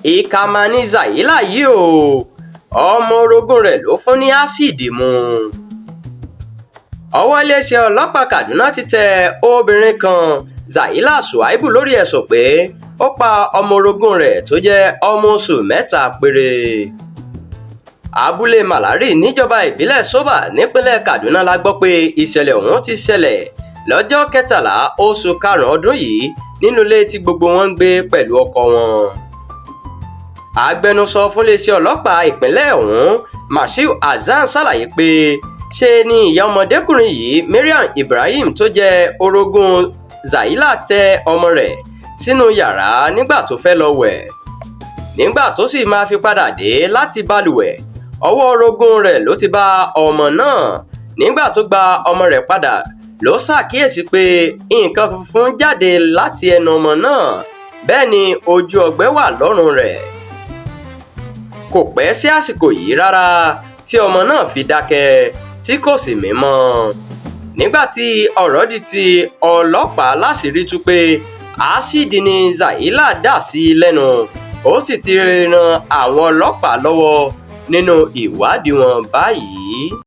ìkà mà ní Zaliha yìí o, ọmọ orogún rẹ̀ ló fún ní ásíìdì mu. Ọwọ́ iléeṣẹ́ ọlọ́pàá Kaduna ti tẹ obìnrin kan Zaliha Shuaibu lórí ẹ̀sùn pé ó pa ọmọ orogún rẹ̀ tó jẹ́ ọmọ oṣù 3 péré. Abúlé Malari níjọba ìbílẹ̀ Soba nípínlẹ̀ Kaduna la gbọ́ pé ìṣẹ̀lẹ̀ ọ̀hún ti ṣẹlẹ̀ lọ́jọ́ 13 oṣù karùn-ún ọdún yìí nínú ilé tí gbogbo wọn ń gbé pẹ̀lú ọkọ wọn. Agbẹnusọ fún iléeṣẹ́ ọlọ́pàá ìpínlẹ̀ ọ̀hún Mashiu Hasan ṣàlàyé pé ṣe ni ìyá ọmọdékùnrin yìí Mariam Ibrahim tó jẹ́ orogún Zaliha tẹ ọmọ rẹ̀ sínú yàrá nígbà tó fẹ́ lọ wẹ̀. Nígbà tó sì máa fi padà dé láti balùwẹ̀, ọwọ́ orogún rẹ̀ ló ti bá ọmọ náà. Nígbà tó gba ọmọ rẹ̀ padà ló ṣàkíyèsí pé nǹkan funfun jáde láti ẹnu ọmọ náà, bẹ́ẹ̀ ni ojú ọgbẹ́ wà lọ́rùn rẹ̀. Kò pẹ́ sí àsìkò yìí rárá tí ọmọ náà fi dákẹ́ tí kò sì mí mọ́. Nígbà tí ọ̀rọ̀ di ti ọlọ́pàá láṣìírí tú pé ásíìdì ni Zaliha dà sí lẹ́nu, ó sì ti ran àwọn ọlọ́pàá lọ́wọ́ nínú ìwádìí wọn báyìí.